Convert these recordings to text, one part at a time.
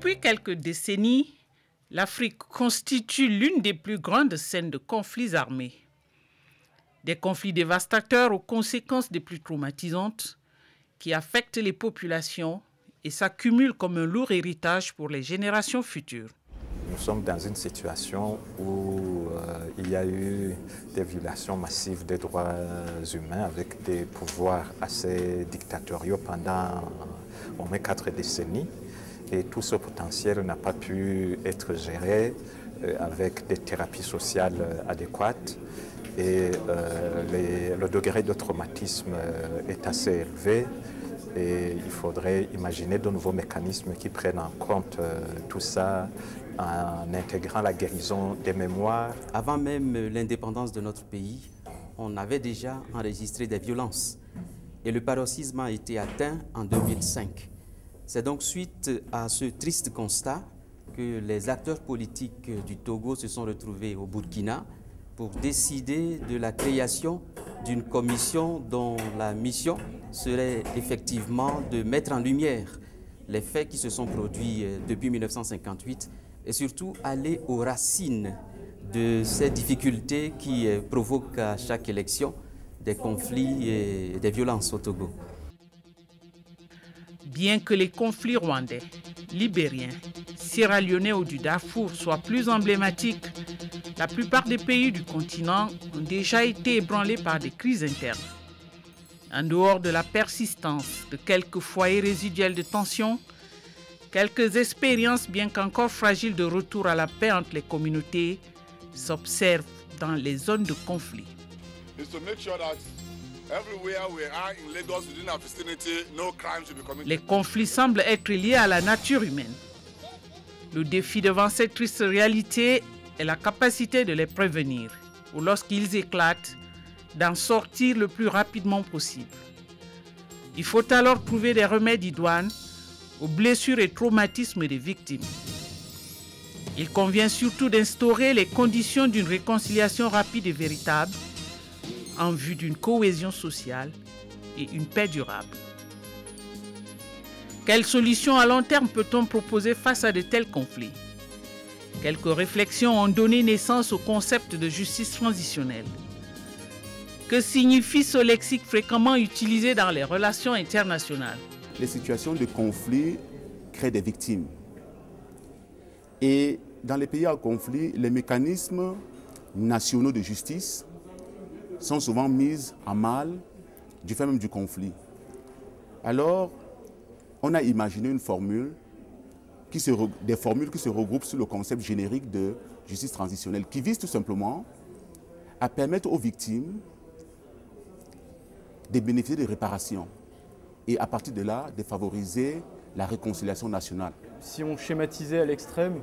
Depuis quelques décennies, l'Afrique constitue l'une des plus grandes scènes de conflits armés. Des conflits dévastateurs aux conséquences des plus traumatisantes qui affectent les populations et s'accumulent comme un lourd héritage pour les générations futures. Nous sommes dans une situation où il y a eu des violations massives des droits humains avec des pouvoirs assez dictatoriaux pendant au moins 4 décennies. Et tout ce potentiel n'a pas pu être géré avec des thérapies sociales adéquates. Et le degré de traumatisme est assez élevé. Et il faudrait imaginer de nouveaux mécanismes qui prennent en compte tout ça en intégrant la guérison des mémoires. Avant même l'indépendance de notre pays, on avait déjà enregistré des violences. Et le paroxysme a été atteint en 2005. C'est donc suite à ce triste constat que les acteurs politiques du Togo se sont retrouvés au Burkina pour décider de la création d'une commission dont la mission serait effectivement de mettre en lumière les faits qui se sont produits depuis 1958 et surtout aller aux racines de ces difficultés qui provoquent à chaque élection des conflits et des violences au Togo. Bien que les conflits rwandais, libériens, sierra-léonais ou du Darfour soient plus emblématiques, la plupart des pays du continent ont déjà été ébranlés par des crises internes. En dehors de la persistance de quelques foyers résiduels de tension, quelques expériences, bien qu'encore fragiles, de retour à la paix entre les communautés s'observent dans les zones de conflit. Les conflits semblent être liés à la nature humaine. Le défi devant cette triste réalité est la capacité de les prévenir, ou lorsqu'ils éclatent, d'en sortir le plus rapidement possible. Il faut alors trouver des remèdes idoines aux blessures et traumatismes des victimes. Il convient surtout d'instaurer les conditions d'une réconciliation rapide et véritable en vue d'une cohésion sociale et une paix durable. Quelles solutions à long terme peut-on proposer face à de tels conflits? Quelques réflexions ont donné naissance au concept de justice transitionnelle. Que signifie ce lexique fréquemment utilisé dans les relations internationales? Les situations de conflit créent des victimes. Et dans les pays en conflit, les mécanismes nationaux de justice sont souvent mis en mal du fait même du conflit. Alors, on a imaginé une formule, des formules qui se regroupent sous le concept générique de justice transitionnelle, qui vise tout simplement à permettre aux victimes de bénéficier de réparations et à partir de là, de favoriser la réconciliation nationale. Si on schématisait à l'extrême,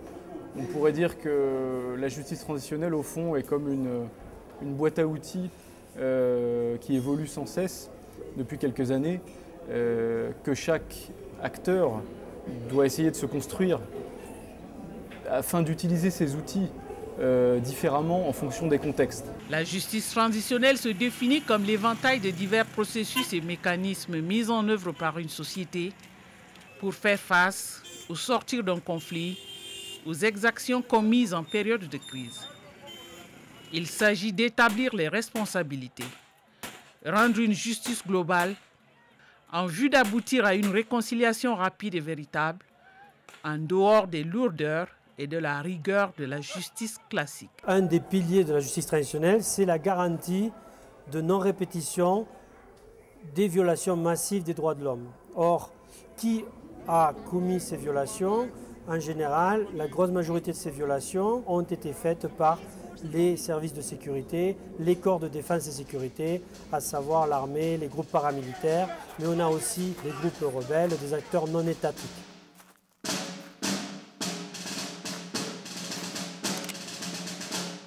on pourrait dire que la justice transitionnelle, au fond, est comme une boîte à outils qui évolue sans cesse depuis quelques années, que chaque acteur doit essayer de se construire afin d'utiliser ces outils différemment en fonction des contextes. La justice transitionnelle se définit comme l'éventail de divers processus et mécanismes mis en œuvre par une société pour faire face au sortir d'un conflit, aux exactions commises en période de crise. Il s'agit d'établir les responsabilités, rendre une justice globale en vue d'aboutir à une réconciliation rapide et véritable en dehors des lourdeurs et de la rigueur de la justice classique. Un des piliers de la justice traditionnelle, c'est la garantie de non-répétition des violations massives des droits de l'homme. Or, qui a commis ces violations? En général, la grosse majorité de ces violations ont été faites par les services de sécurité, les corps de défense et sécurité, à savoir l'armée, les groupes paramilitaires, mais on a aussi des groupes rebelles, des acteurs non étatiques.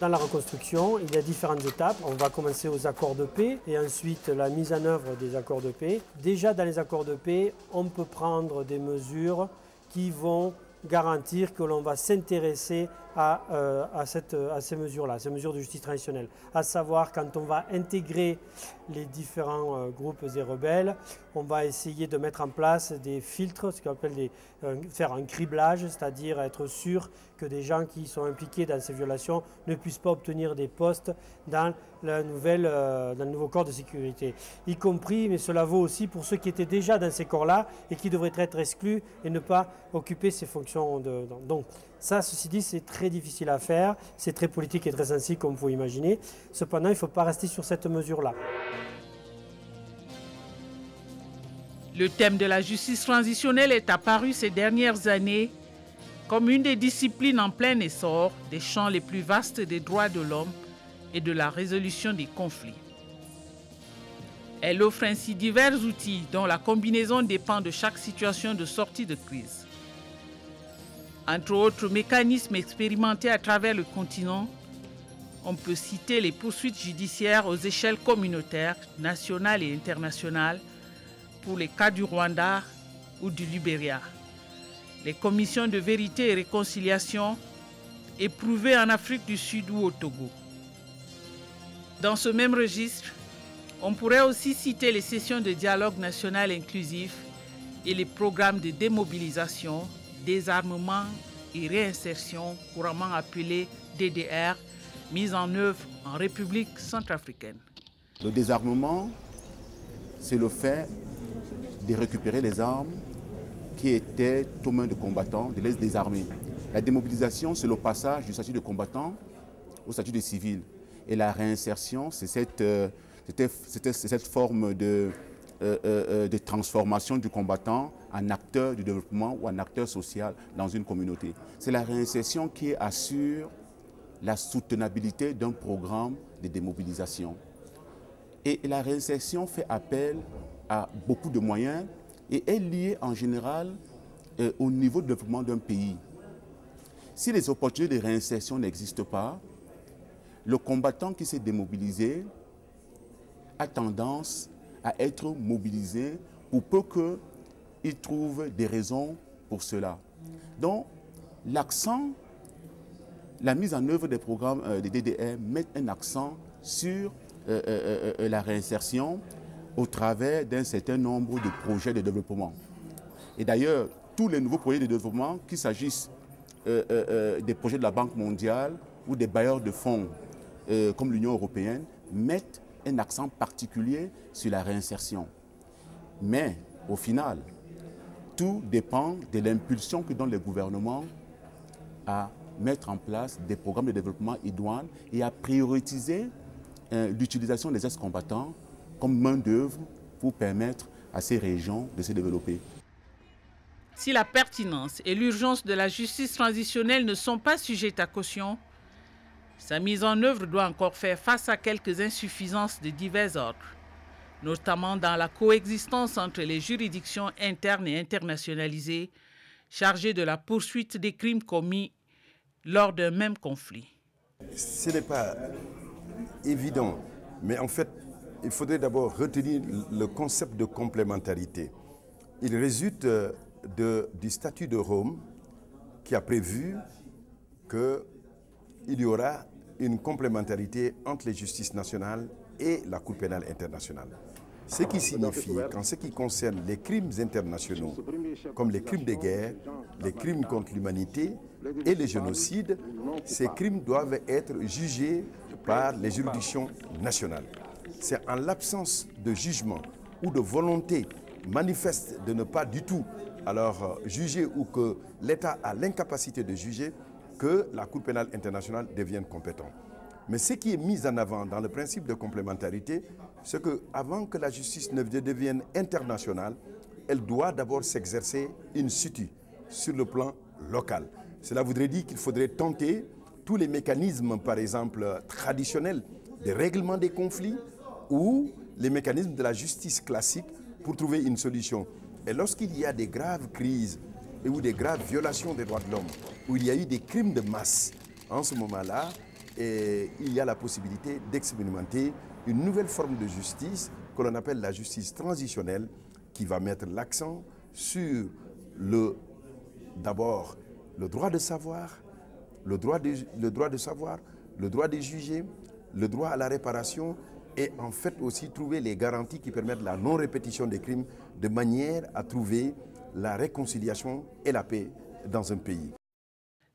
Dans la reconstruction, il y a différentes étapes. On va commencer aux accords de paix et ensuite la mise en œuvre des accords de paix. Déjà dans les accords de paix, on peut prendre des mesures qui vont garantir que l'on va s'intéresser à ces mesures-là, ces mesures de justice transitionnelle. À savoir, quand on va intégrer les différents groupes et rebelles, on va essayer de mettre en place des filtres, ce qu'on appelle faire un criblage, c'est-à-dire être sûr que des gens qui sont impliqués dans ces violations ne puissent pas obtenir des postes dans le nouveau corps de sécurité. Y compris, mais cela vaut aussi pour ceux qui étaient déjà dans ces corps-là et qui devraient être exclus et ne pas occuper ces fonctions. Donc ça, ceci dit, c'est très difficile à faire, c'est très politique et très sensible comme vous pouvez imaginer. Cependant, il ne faut pas rester sur cette mesure-là. Le thème de la justice transitionnelle est apparu ces dernières années comme une des disciplines en plein essor des champs les plus vastes des droits de l'homme et de la résolution des conflits. Elle offre ainsi divers outils dont la combinaison dépend de chaque situation de sortie de crise. Entre autres mécanismes expérimentés à travers le continent, on peut citer les poursuites judiciaires aux échelles communautaires, nationales et internationales pour les cas du Rwanda ou du Libéria, les commissions de vérité et réconciliation éprouvées en Afrique du Sud ou au Togo. Dans ce même registre, on pourrait aussi citer les sessions de dialogue national inclusif et les programmes de démobilisation, désarmement et réinsertion, couramment appelés DDR, mis en œuvre en République centrafricaine. Le désarmement, c'est le fait de récupérer les armes qui étaient aux mains de combattants, de les désarmer. La démobilisation, c'est le passage du statut de combattant au statut de civil. Et la réinsertion, c'est cette forme de transformation du combattant en acteur du développement ou en acteur social dans une communauté. C'est la réinsertion qui assure la soutenabilité d'un programme de démobilisation. Et la réinsertion fait appel à beaucoup de moyens et est liée en général au niveau de développement d'un pays. Si les opportunités de réinsertion n'existent pas, le combattant qui s'est démobilisé a tendance à être mobilisé pour peu qu'il trouve des raisons pour cela. Donc, la mise en œuvre des programmes des DDR met un accent sur la réinsertion au travers d'un certain nombre de projets de développement. Et d'ailleurs, tous les nouveaux projets de développement, qu'il s'agisse des projets de la Banque mondiale ou des bailleurs de fonds comme l'Union européenne, mettent un accent particulier sur la réinsertion. Mais au final, tout dépend de l'impulsion que donne le gouvernement à mettre en place des programmes de développement idoines et à prioriser l'utilisation des ex-combattants comme main-d'œuvre pour permettre à ces régions de se développer. Si la pertinence et l'urgence de la justice transitionnelle ne sont pas sujettes à caution, sa mise en œuvre doit encore faire face à quelques insuffisances de divers ordres, notamment dans la coexistence entre les juridictions internes et internationalisées chargées de la poursuite des crimes commis lors d'un même conflit. Ce n'est pas évident, mais en fait, il faudrait d'abord retenir le concept de complémentarité. Il résulte du statut de Rome qui a prévu qu'il y aura une complémentarité entre les justices nationales et la Cour pénale internationale. Ce qui signifie qu'en ce qui concerne les crimes internationaux, comme les crimes de guerre, les crimes contre l'humanité et les génocides, ces crimes doivent être jugés par les juridictions nationales. C'est en l'absence de jugement ou de volonté manifeste de ne pas du tout alors juger ou que l'État a l'incapacité de juger que la Cour pénale internationale devienne compétente. Mais ce qui est mis en avant dans le principe de complémentarité, c'est qu'avant que la justice ne devienne internationale, elle doit d'abord s'exercer in situ, sur le plan local. Cela voudrait dire qu'il faudrait tenter tous les mécanismes, par exemple, traditionnels de règlement des conflits ou les mécanismes de la justice classique pour trouver une solution. Et lorsqu'il y a des graves crises ou des graves violations des droits de l'homme, où il y a eu des crimes de masse, en ce moment-là, il y a la possibilité d'expérimenter une nouvelle forme de justice que l'on appelle la justice transitionnelle, qui va mettre l'accent sur d'abord le droit de savoir, le droit de savoir, le droit de juger, le droit à la réparation et en fait aussi trouver les garanties qui permettent la non-répétition des crimes de manière à trouver la réconciliation et la paix dans un pays.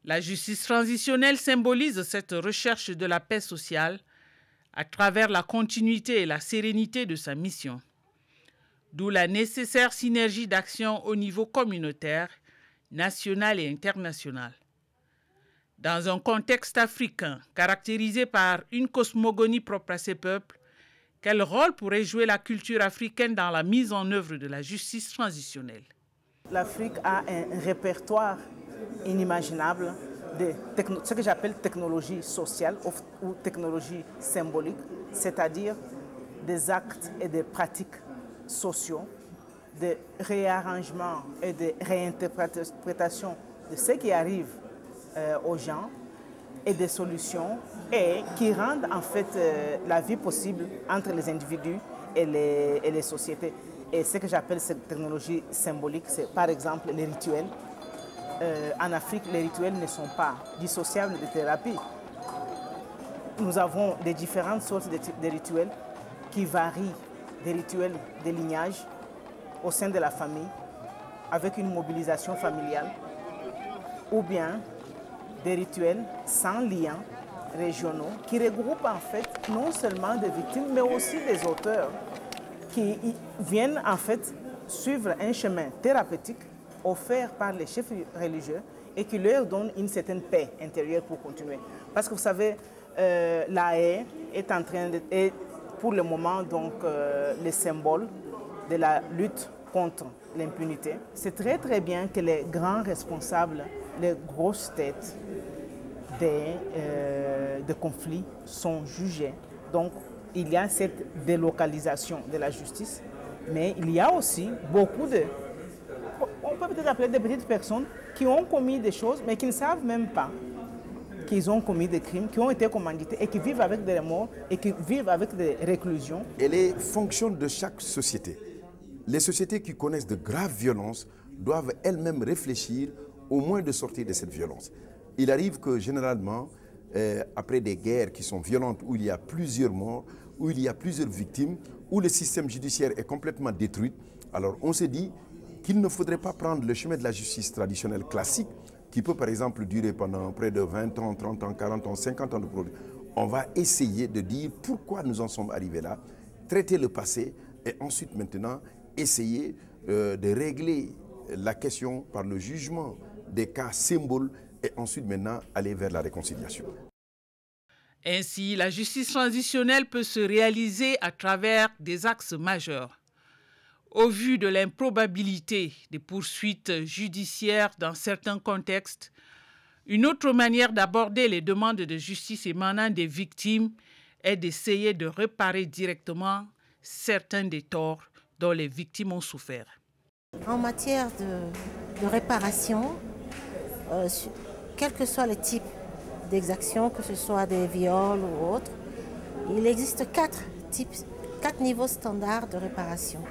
La justice transitionnelle symbolise cette recherche de la paix sociale à travers la continuité et la sérénité de sa mission. D'où la nécessaire synergie d'action au niveau communautaire, national et international. Dans un contexte africain caractérisé par une cosmogonie propre à ses peuples, quel rôle pourrait jouer la culture africaine dans la mise en œuvre de la justice transitionnelle? L'Afrique a un répertoire inimaginable de ce que j'appelle technologie sociale ou technologie symbolique, c'est-à-dire des actes et des pratiques sociaux, de réarrangement et de réinterprétation de ce qui arrive aux gens et des solutions et qui rendent en fait la vie possible entre les individus et les sociétés. Et ce que j'appelle cette technologie symbolique, c'est par exemple les rituels. En Afrique, les rituels ne sont pas dissociables de thérapie. Nous avons des différentes sortes de rituels qui varient des rituels de lignage au sein de la famille, avec une mobilisation familiale, ou bien des rituels sans lien régionaux qui regroupent en fait non seulement des victimes, mais aussi des auteurs qui viennent en fait suivre un chemin thérapeutique offert par les chefs religieux et qui leur donne une certaine paix intérieure pour continuer. Parce que vous savez, la haie est en train de... est pour le moment donc le symbole de la lutte contre l'impunité. C'est très très bien que les grands responsables, les grosses têtes des conflits sont jugés. Donc il y a cette délocalisation de la justice, mais il y a aussi beaucoup de... On peut peut-être appeler des petites personnes qui ont commis des choses, mais qui ne savent même pas qu'ils ont commis des crimes, qui ont été commandités et qui vivent avec des remords et qui vivent avec des réclusions. Et les fonctions de chaque société. Les sociétés qui connaissent de graves violences doivent elles-mêmes réfléchir au moins de sortir de cette violence. Il arrive que généralement, après des guerres qui sont violentes, où il y a plusieurs morts, où il y a plusieurs victimes, où le système judiciaire est complètement détruit, alors on s'est dit qu'il ne faudrait pas prendre le chemin de la justice traditionnelle classique, qui peut par exemple durer pendant près de 20 ans, 30 ans, 40 ans, 50 ans de progrès. On va essayer de dire pourquoi nous en sommes arrivés là, traiter le passé et ensuite maintenant essayer de régler la question par le jugement des cas symboles et ensuite maintenant aller vers la réconciliation. Ainsi, la justice transitionnelle peut se réaliser à travers des axes majeurs. Au vu de l'improbabilité des poursuites judiciaires dans certains contextes, une autre manière d'aborder les demandes de justice émanant des victimes est d'essayer de réparer directement certains des torts dont les victimes ont souffert. En matière de réparation, quel que soit le type d'exaction, que ce soit des viols ou autres, il existe quatre niveaux standards de réparation.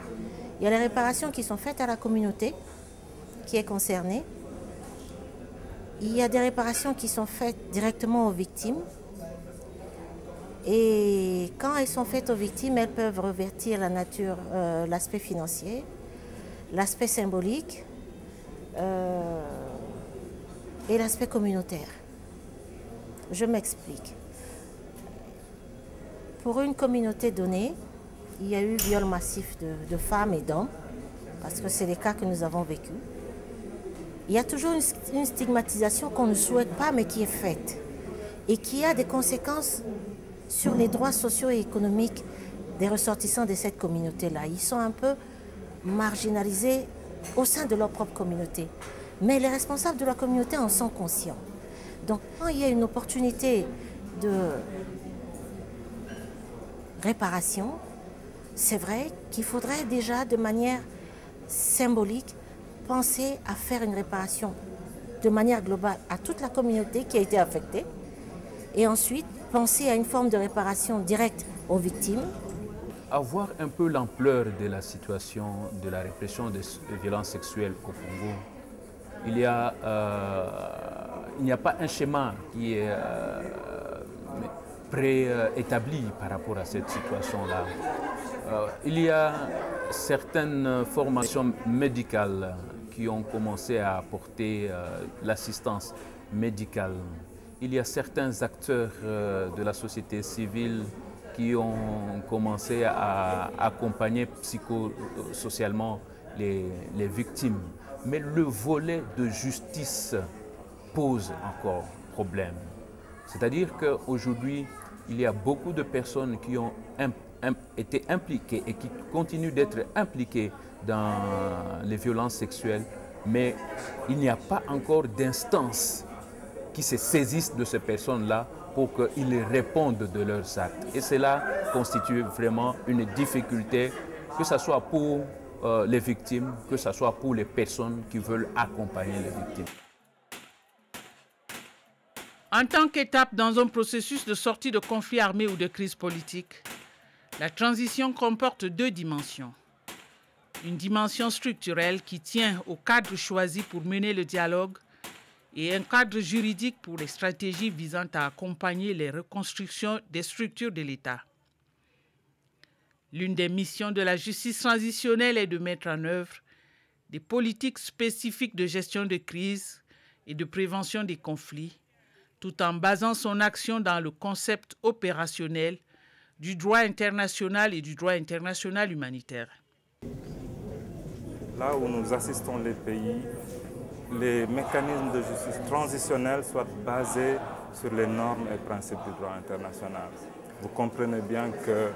Il y a les réparations qui sont faites à la communauté qui est concernée. Il y a des réparations qui sont faites directement aux victimes. Et quand elles sont faites aux victimes, elles peuvent revêtir la nature, l'aspect financier, l'aspect symbolique et l'aspect communautaire. Je m'explique. Pour une communauté donnée, il y a eu viol massif de femmes et d'hommes, parce que c'est les cas que nous avons vécus. Il y a toujours une stigmatisation qu'on ne souhaite pas, mais qui est faite, et qui a des conséquences sur les droits sociaux et économiques des ressortissants de cette communauté-là. Ils sont un peu marginalisés au sein de leur propre communauté. Mais les responsables de la communauté en sont conscients. Donc, quand il y a une opportunité de réparation, c'est vrai qu'il faudrait déjà, de manière symbolique, penser à faire une réparation de manière globale à toute la communauté qui a été affectée et ensuite penser à une forme de réparation directe aux victimes. Avoir un peu l'ampleur de la situation de la répression des violences sexuelles au Congo, il y a il n'y a pas un schéma qui est préétabli par rapport à cette situation-là. Il y a certaines formations médicales qui ont commencé à apporter l'assistance médicale. Il y a certains acteurs de la société civile qui ont commencé à accompagner psychosocialement les victimes. Mais le volet de justice pose encore problème. C'est-à-dire qu'aujourd'hui, il y a beaucoup de personnes qui ont été impliquées et qui continuent d'être impliquées dans les violences sexuelles, mais il n'y a pas encore d'instances qui se saisissent de ces personnes-là pour qu'ils répondent de leurs actes. Et cela constitue vraiment une difficulté, que ce soit pour les victimes, que ce soit pour les personnes qui veulent accompagner les victimes. En tant qu'étape dans un processus de sortie de conflit armé ou de crise politique, la transition comporte deux dimensions. Une dimension structurelle qui tient au cadre choisi pour mener le dialogue et un cadre juridique pour les stratégies visant à accompagner les reconstructions des structures de l'État. L'une des missions de la justice transitionnelle est de mettre en œuvre des politiques spécifiques de gestion de crise et de prévention des conflits, tout en basant son action dans le concept opérationnel du droit international et du droit international humanitaire. Là où nous assistons les pays, les mécanismes de justice transitionnelle soient basés sur les normes et principes du droit international. Vous comprenez bien que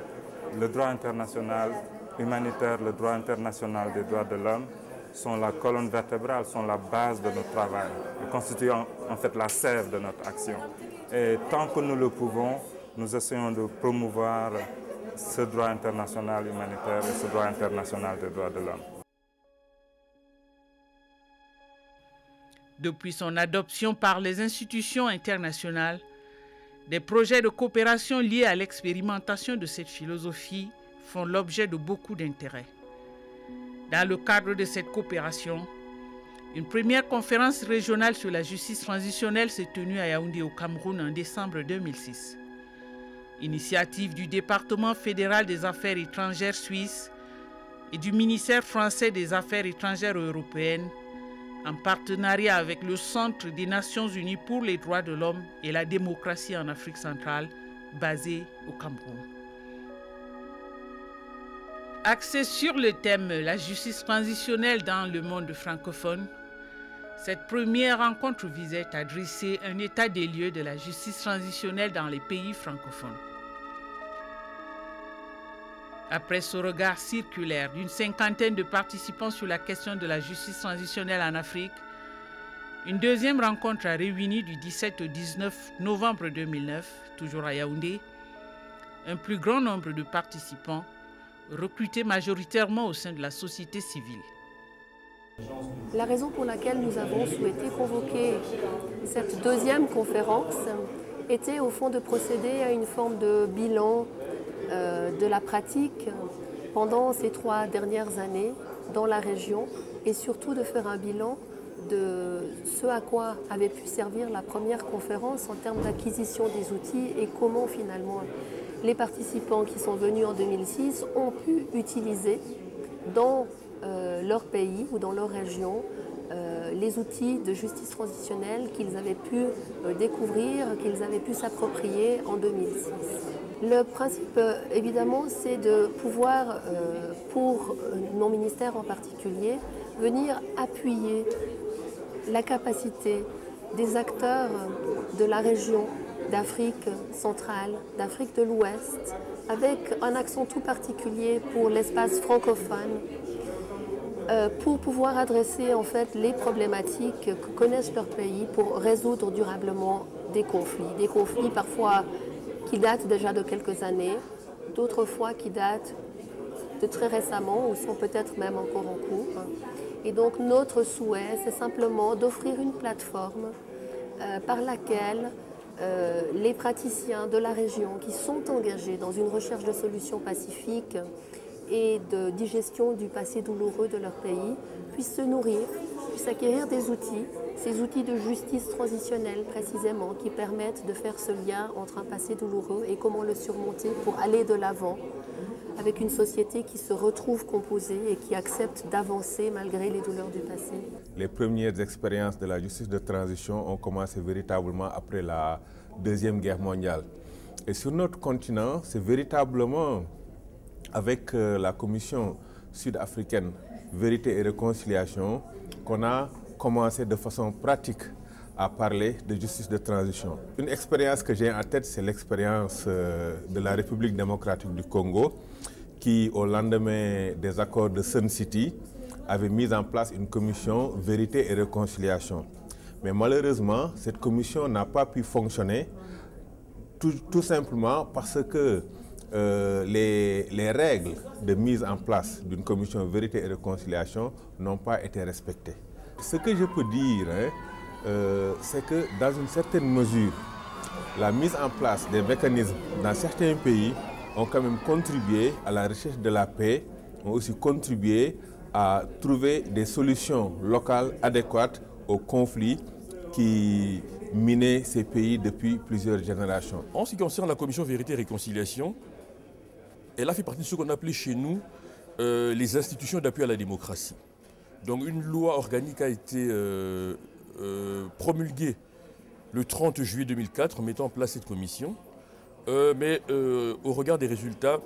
le droit international humanitaire, le droit international des droits de l'homme sont la colonne vertébrale, sont la base de notre travail. Ils constituent en fait la sève de notre action. Et tant que nous le pouvons, nous essayons de promouvoir ce droit international humanitaire et ce droit international des droits de l'homme. Depuis son adoption par les institutions internationales, des projets de coopération liés à l'expérimentation de cette philosophie font l'objet de beaucoup d'intérêt. Dans le cadre de cette coopération, une première conférence régionale sur la justice transitionnelle s'est tenue à Yaoundé au Cameroun en décembre 2006. Initiative du département fédéral des affaires étrangères suisse et du ministère français des affaires étrangères européennes, en partenariat avec le Centre des Nations Unies pour les droits de l'homme et la démocratie en Afrique centrale, basé au Cameroun. Axée sur le thème « La justice transitionnelle dans le monde francophone », cette première rencontre visait à dresser un état des lieux de la justice transitionnelle dans les pays francophones. Après ce regard circulaire d'une cinquantaine de participants sur la question de la justice transitionnelle en Afrique, une deuxième rencontre a réuni du 17 au 19 novembre 2009, toujours à Yaoundé, un plus grand nombre de participants, recrutés majoritairement au sein de la société civile. La raison pour laquelle nous avons souhaité convoquer cette deuxième conférence était au fond de procéder à une forme de bilan de la pratique pendant ces 3 dernières années dans la région et surtout de faire un bilan de ce à quoi avait pu servir la première conférence en termes d'acquisition des outils et comment finalement les participants qui sont venus en 2006 ont pu utiliser dans leur pays ou dans leur région les outils de justice transitionnelle qu'ils avaient pu découvrir, qu'ils avaient pu s'approprier en 2006. Le principe, évidemment, c'est de pouvoir, pour mon ministère en particulier, venir appuyer la capacité des acteurs de la région d'Afrique centrale, d'Afrique de l'Ouest, avec un accent tout particulier pour l'espace francophone, pour pouvoir adresser en fait les problématiques que connaissent leurs pays pour résoudre durablement des conflits parfois qui datent déjà de quelques années, d'autres fois qui datent de très récemment ou sont peut-être même encore en cours. Et donc notre souhait, c'est simplement d'offrir une plateforme par laquelle les praticiens de la région qui sont engagés dans une recherche de solutions pacifiques et de digestion du passé douloureux de leur pays puissent se nourrir, puissent acquérir des outils ces outils de justice transitionnelle précisément qui permettent de faire ce lien entre un passé douloureux et comment le surmonter pour aller de l'avant avec une société qui se retrouve composée et qui accepte d'avancer malgré les douleurs du passé. Les premières expériences de la justice de transition ont commencé véritablement après la Deuxième Guerre mondiale. Et sur notre continent, c'est véritablement avec la Commission sud-africaine Vérité et Réconciliation qu'on a commencé de façon pratique à parler de justice de transition. Une expérience que j'ai en tête, c'est l'expérience de la République démocratique du Congo qui, au lendemain des accords de Sun City, avait mis en place une commission Vérité et Réconciliation. Mais malheureusement, cette commission n'a pas pu fonctionner tout simplement parce que les règles de mise en place d'une commission Vérité et Réconciliation n'ont pas été respectées. Ce que je peux dire, c'est que dans une certaine mesure, la mise en place des mécanismes dans certains pays ont quand même contribué à la recherche de la paix, ont aussi contribué à trouver des solutions locales adéquates aux conflits qui minaient ces pays depuis plusieurs générations. En ce qui concerne la commission Vérité et Réconciliation, elle a fait partie de ce qu'on appelait chez nous les institutions d'appui à la démocratie. Donc une loi organique a été promulguée le 30 juillet 2004 mettant en place cette commission. Mais au regard des résultats,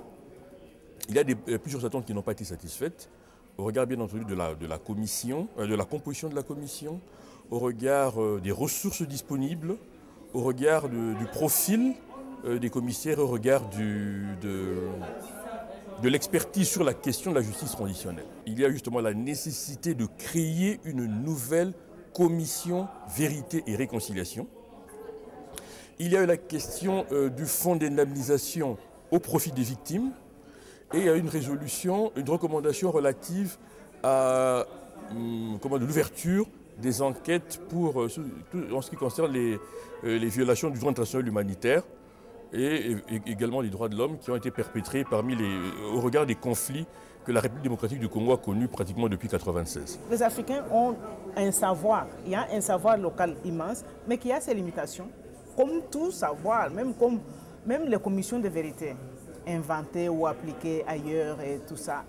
il y a plusieurs attentes qui n'ont pas été satisfaites. Au regard bien entendu de la commission, de la composition de la commission, au regard des ressources disponibles, au regard du profil des commissaires, au regard de l'expertise sur la question de la justice transitionnelle. Il y a justement la nécessité de créer une nouvelle commission Vérité et Réconciliation. Il y a eu la question du fonds d'indemnisation au profit des victimes et il y a une résolution, une recommandation relative à l'ouverture des enquêtes en ce qui concerne les violations du droit international humanitaire et également les droits de l'homme qui ont été perpétrés au regard des conflits que la République démocratique du Congo a connus pratiquement depuis 1996. Les Africains ont un savoir, il y a un savoir local immense, mais qui a ses limitations. Comme tout savoir, même les commissions de vérité inventées ou appliquées ailleurs et tout ça,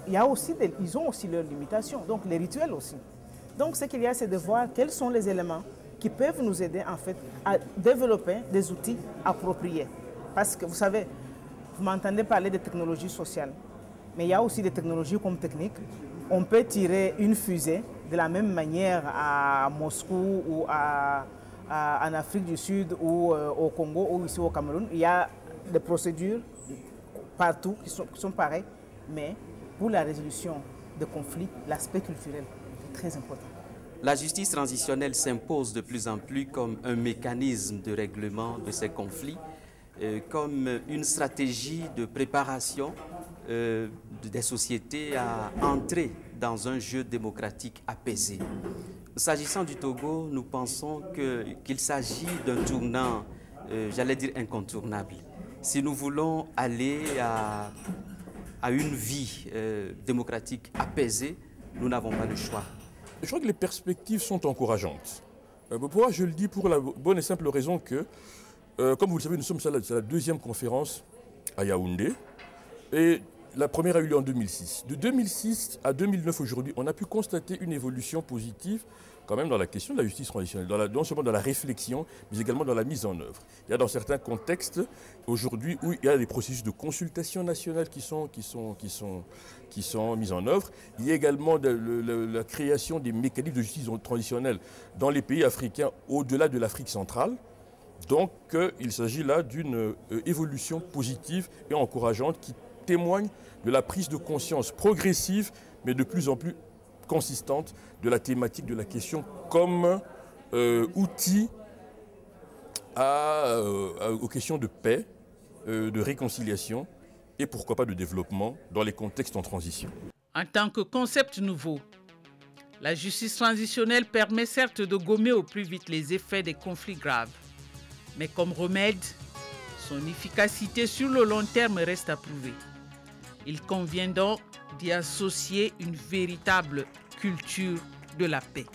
ils ont aussi leurs limitations, donc les rituels aussi. Donc ce qu'il y a, c'est de voir quels sont les éléments qui peuvent nous aider en fait à développer des outils appropriés. Parce que vous savez, vous m'entendez parler de technologies sociales, mais il y a aussi des technologies comme techniques. On peut tirer une fusée de la même manière à Moscou ou en Afrique du Sud ou au Congo ou ici au Cameroun. Il y a des procédures partout qui sont pareilles, mais pour la résolution de conflits, l'aspect culturel est très important. La justice transitionnelle s'impose de plus en plus comme un mécanisme de règlement de ces conflits, comme une stratégie de préparation des sociétés à entrer dans un jeu démocratique apaisé. S'agissant du Togo, nous pensons qu'il s'agit d'un tournant, j'allais dire incontournable. Si nous voulons aller à une vie démocratique apaisée, nous n'avons pas le choix. Je crois que les perspectives sont encourageantes. Pourquoi je le dis? Pour la bonne et simple raison que, comme vous le savez, nous sommes à la deuxième conférence à Yaoundé. Et la première a eu lieu en 2006. De 2006 à 2009 aujourd'hui, on a pu constater une évolution positive quand même dans la question de la justice transitionnelle, non seulement dans la réflexion, mais également dans la mise en œuvre. Il y a dans certains contextes aujourd'hui où il y a des processus de consultation nationale qui sont mis en œuvre. Il y a également la création des mécanismes de justice transitionnelle dans les pays africains au-delà de l'Afrique centrale. Donc il s'agit là d'une évolution positive et encourageante qui témoigne de la prise de conscience progressive, mais de plus en plus consistante de la thématique de la question comme outil aux questions de paix, de réconciliation et pourquoi pas de développement dans les contextes en transition. En tant que concept nouveau, la justice transitionnelle permet certes de gommer au plus vite les effets des conflits graves, mais comme remède, son efficacité sur le long terme reste à prouver. Il convient donc d'y associer une véritable culture de la paix.